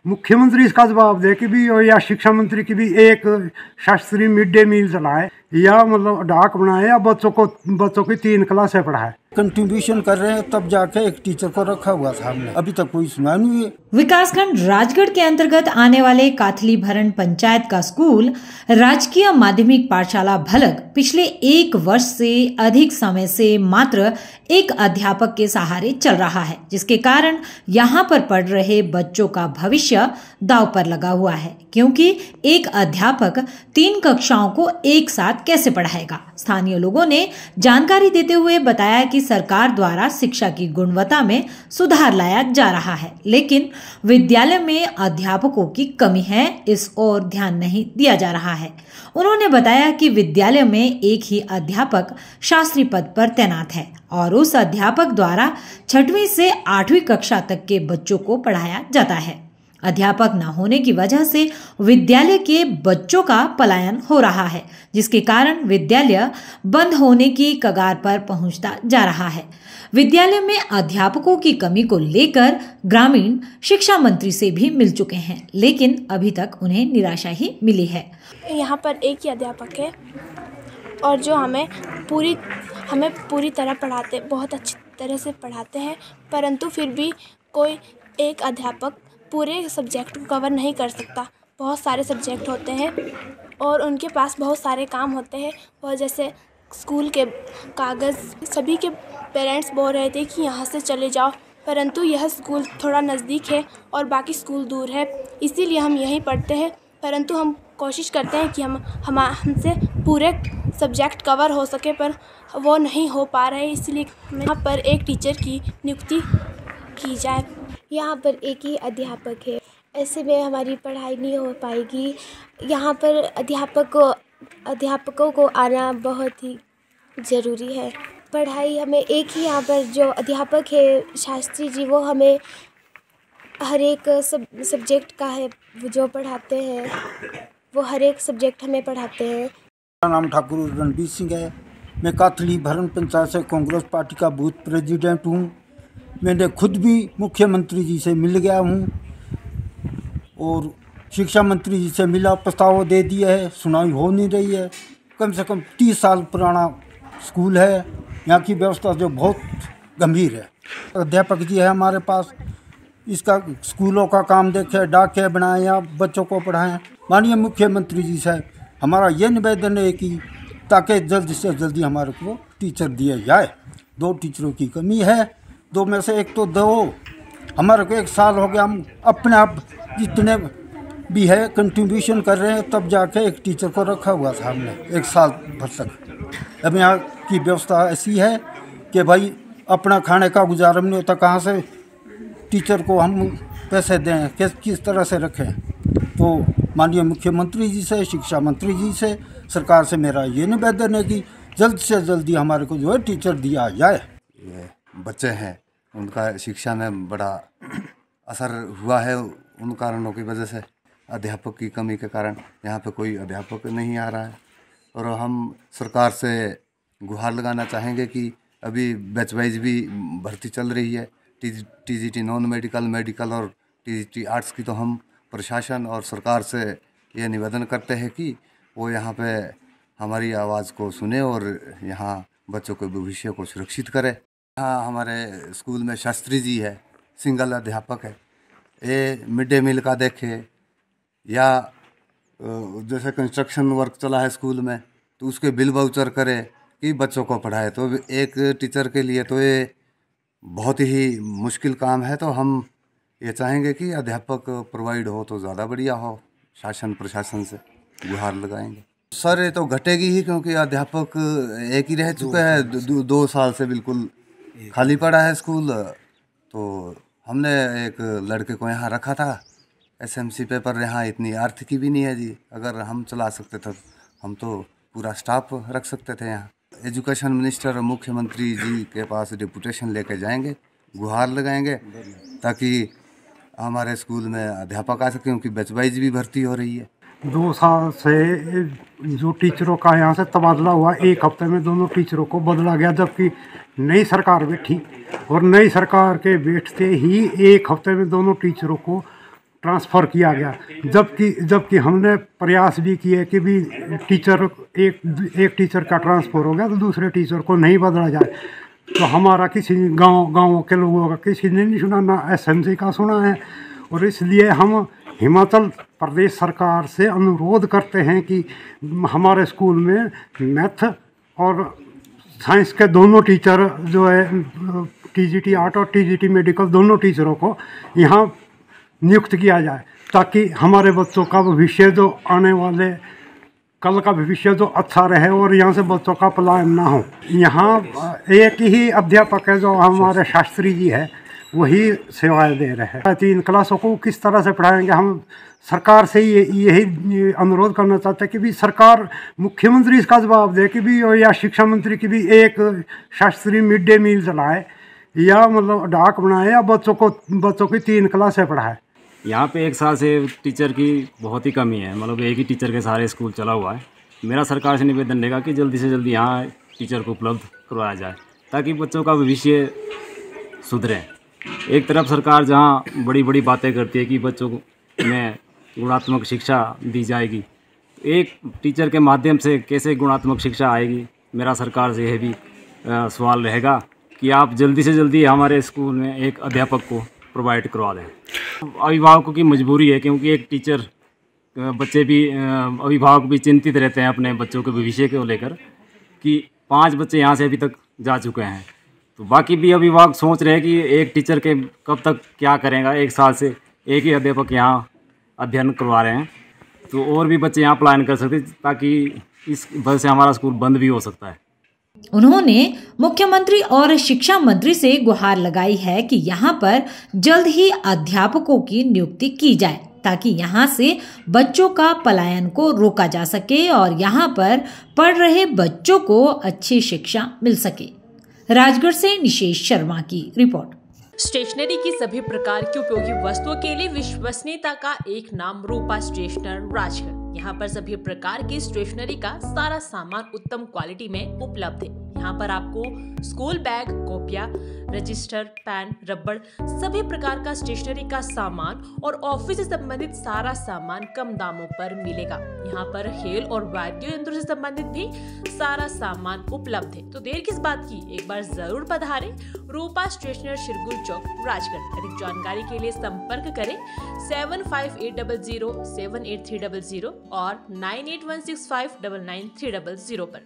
मुख्यमंत्री इसका जवाब दे कि भी, और या शिक्षा मंत्री की भी, एक शास्त्रीय मिड डे मील चलाए या मतलब डाक बनाए या बच्चों की 3 क्लासें पढ़ाए। कंट्रीब्यूशन कर रहे हैं तब जाके एक टीचर को रखा हुआ था हमने, अभी तक कोई सुनाई नहीं है। विकासखंड राजगढ़ के अंतर्गत आने वाले काथली भरण पंचायत का स्कूल राजकीय माध्यमिक पाठशाला भलग पिछले 1 वर्ष से अधिक समय से मात्र एक अध्यापक के सहारे चल रहा है, जिसके कारण यहाँ पर पढ़ रहे बच्चों का भविष्य दांव पर लगा हुआ है, क्योंकि एक अध्यापक 3 कक्षाओं को एक साथ कैसे पढ़ाएगा। स्थानीय लोगों ने जानकारी देते हुए बताया कि सरकार द्वारा शिक्षा की गुणवत्ता में सुधार लाया जा रहा है, लेकिन विद्यालय में अध्यापकों की कमी है, इस ओर ध्यान नहीं दिया जा रहा है। उन्होंने बताया कि विद्यालय में एक ही अध्यापक शास्त्री पद पर तैनात है और उस अध्यापक द्वारा 6वीं से 8वीं कक्षा तक के बच्चों को पढ़ाया जाता है। अध्यापक न होने की वजह से विद्यालय के बच्चों का पलायन हो रहा है, जिसके कारण विद्यालय बंद होने की कगार पर पहुंचता जा रहा है। विद्यालय में अध्यापकों की कमी को लेकर ग्रामीण शिक्षा मंत्री से भी मिल चुके हैं, लेकिन अभी तक उन्हें निराशा ही मिली है। यहाँ पर एक ही अध्यापक है और जो हमें पूरी तरह पढ़ाते, बहुत अच्छी तरह से पढ़ाते हैं, परंतु फिर भी कोई एक अध्यापक पूरे सब्जेक्ट को कवर नहीं कर सकता। बहुत सारे सब्जेक्ट होते हैं और उनके पास बहुत सारे काम होते हैं, और जैसे स्कूल के कागज़, सभी के पेरेंट्स बोल रहे थे कि यहाँ से चले जाओ, परंतु यह स्कूल थोड़ा नज़दीक है और बाकी स्कूल दूर है, इसीलिए हम यहीं पढ़ते हैं। परंतु हम कोशिश करते हैं कि हमसे पूरे सब्जेक्ट कवर हो सके, पर वो नहीं हो पा रहे, इसलिए यहाँ पर एक टीचर की नियुक्ति की जाए। यहाँ पर एक ही अध्यापक है, ऐसे में हमारी पढ़ाई नहीं हो पाएगी। यहाँ पर अध्यापकों को आना बहुत ही ज़रूरी है। पढ़ाई हमें एक ही, यहाँ पर जो अध्यापक है शास्त्री जी, वो हमें हर एक सब्जेक्ट का है, वो जो पढ़ाते हैं वो हर एक सब्जेक्ट हमें पढ़ाते हैं। मेरा नाम ठाकुर रणबीर सिंह है। मैं काथली भरण पंचायत से कांग्रेस पार्टी का बूथ प्रेसिडेंट हूँ। मैंने खुद भी मुख्यमंत्री जी से मिल गया हूँ और शिक्षा मंत्री जी से मिला, प्रस्ताव दे दिया है, सुनाई हो नहीं रही है। कम से कम 30 साल पुराना स्कूल है, यहाँ की व्यवस्था जो बहुत गंभीर है। अध्यापक जी है हमारे पास, इसका स्कूलों का काम देखें, डाके बनाएं या बच्चों को पढ़ाएं। माननीय मुख्यमंत्री जी से हमारा ये निवेदन है कि ताकि जल्द से जल्दी हमारे को टीचर दिए जाए। 2 टीचरों की कमी है, 2 में से एक तो 2, हमारे को 1 साल हो गया, हम अपने आप जितने भी है कंट्रीब्यूशन कर रहे हैं, तब जाके एक टीचर को रखा हुआ था हमने 1 साल भर तक। अब यहाँ की व्यवस्था ऐसी है कि भाई अपना खाने का गुजारा नहीं होता, कहाँ से टीचर को हम पैसे दें, किस तरह से रखें। तो माननीय मुख्यमंत्री जी से, शिक्षा मंत्री जी से, सरकार से मेरा ये निवेदन है कि जल्द से जल्दी हमारे को जो है टीचर दिया जाए। ये बच्चे हैं, उनका शिक्षा में बड़ा असर हुआ है, उन कारणों की वजह से, अध्यापक की कमी के कारण यहाँ पे कोई अध्यापक नहीं आ रहा है। और हम सरकार से गुहार लगाना चाहेंगे कि अभी बैच वाइज भी भर्ती चल रही है, टीजीटी नॉन मेडिकल, मेडिकल और टीजीटी आर्ट्स की। तो हम प्रशासन और सरकार से ये निवेदन करते हैं कि वो यहाँ पे हमारी आवाज़ को सुने और यहाँ बच्चों के भविष्य को सुरक्षित करे। यहाँ हमारे स्कूल में शास्त्री जी है, सिंगल अध्यापक है, ये मिड डे मील का देखे या जैसे कंस्ट्रक्शन वर्क चला है स्कूल में तो उसके बिल वाउचर करे कि बच्चों को पढ़ाए। तो एक टीचर के लिए तो ये बहुत ही मुश्किल काम है। तो हम ये चाहेंगे कि अध्यापक प्रोवाइड हो तो ज़्यादा बढ़िया हो। शासन प्रशासन से गुहार लगाएंगे। सर ये तो घटेगी ही, क्योंकि अध्यापक एक ही रह चुका है, 2 साल से बिल्कुल खाली पड़ा है स्कूल। तो हमने एक लड़के को यहाँ रखा था एसएमसी पे, पर यहाँ इतनी आर्थिकी भी नहीं है जी। अगर हम चला सकते थे हम तो पूरा स्टाफ रख सकते थे यहाँ। एजुकेशन मिनिस्टर और मुख्यमंत्री जी के पास डिपुटेशन लेके जाएंगे, गुहार लगाएंगे ताकि हमारे स्कूल में अध्यापक आ सके, क्योंकि बैच वाइज भी भर्ती हो रही है। 2 साल से जो टीचरों का यहाँ से तबादला हुआ, 1 हफ्ते में दोनों टीचरों को बदला गया, जबकि नई सरकार बैठी और नई सरकार के बैठते ही 1 हफ्ते में दोनों टीचरों को ट्रांसफ़र किया गया, जबकि हमने प्रयास भी किए कि भी टीचर एक टीचर का ट्रांसफ़र हो गया तो दूसरे टीचर को नहीं बदला जाए। तो हमारा किसी गाँव के लोगों का किसी ने नहीं सुना, ना SMC का सुना है। और इसलिए हम हिमाचल प्रदेश सरकार से अनुरोध करते हैं कि हमारे स्कूल में मैथ और साइंस के दोनों टीचर जो है TGT आर्ट और TGT मेडिकल दोनों टीचरों को यहाँ नियुक्त किया जाए, ताकि हमारे बच्चों का भविष्य जो आने वाले कल का भविष्य जो अच्छा रहे और यहाँ से बच्चों का पलायन ना हो। यहाँ एक ही अध्यापक है जो हमारे शास्त्री जी है, वही सेवाएं दे रहे हैं। 3 क्लासों को किस तरह से पढ़ाएंगे, हम सरकार से यही अनुरोध करना चाहते हैं कि भी सरकार मुख्यमंत्री इसका जवाब दे कि भी, या शिक्षा मंत्री की भी एक शास्त्रीय मिड डे मील चलाए या मतलब डाक बनाए या बच्चों की 3 क्लासें पढ़ाए। यहाँ पे 1 साल से टीचर की बहुत ही कमी है, मतलब एक ही टीचर के सारे स्कूल चला हुआ है। मेरा सरकार से निवेदन रहेगा कि जल्दी से जल्दी यहाँ टीचर को उपलब्ध करवाया जाए ताकि बच्चों का भविष्य सुधरे। एक तरफ सरकार जहाँ बड़ी बड़ी बातें करती है कि बच्चों में गुणात्मक शिक्षा दी जाएगी, एक टीचर के माध्यम से कैसे गुणात्मक शिक्षा आएगी। मेरा सरकार से यह भी सवाल रहेगा कि आप जल्दी से जल्दी हमारे स्कूल में एक अध्यापक को प्रोवाइड करवा दें। अभिभावकों की मजबूरी है, क्योंकि एक टीचर बच्चे भी अभिभावक भी चिंतित रहते हैं अपने बच्चों के भविष्य को लेकर कि 5 बच्चे यहाँ से अभी तक जा चुके हैं, तो बाकी भी अभिभावक सोच रहे हैं कि एक टीचर के कब तक क्या करेगा। 1 साल से एक ही अध्यापक यहाँ अध्ययन करवा रहे हैं, तो और भी बच्चे यहाँ पलायन कर सकते, ताकि इस वजह से हमारा स्कूल बंद भी हो सकता है। उन्होंने मुख्यमंत्री और शिक्षा मंत्री से गुहार लगाई है कि यहाँ पर जल्द ही अध्यापकों की नियुक्ति की जाए ताकि यहाँ से बच्चों का पलायन को रोका जा सके और यहाँ पर पढ़ रहे बच्चों को अच्छी शिक्षा मिल सके। राजगढ़ से निशेष शर्मा की रिपोर्ट। स्टेशनरी की सभी प्रकार की उपयोगी वस्तुओं के लिए विश्वसनीयता का एक नाम रूपा स्टेशनर राजगढ़। यहाँ पर सभी प्रकार की स्टेशनरी का सारा सामान उत्तम क्वालिटी में उपलब्ध है। यहाँ पर आपको स्कूल बैग, कॉपियाँ, रजिस्टर, पेन, रबड़, सभी प्रकार का स्टेशनरी का सामान और ऑफिस से संबंधित सारा सामान कम दामों पर मिलेगा। यहाँ पर खेल और वाद्य यंत्रों से संबंधित भी सारा सामान उपलब्ध है। तो देर किस बात की, एक बार जरूर पधारें रूपा स्टेशनर, शिरगुल चौक, राजगढ़। अधिक जानकारी के लिए संपर्क करें 7580078300 और 9816599300 पर।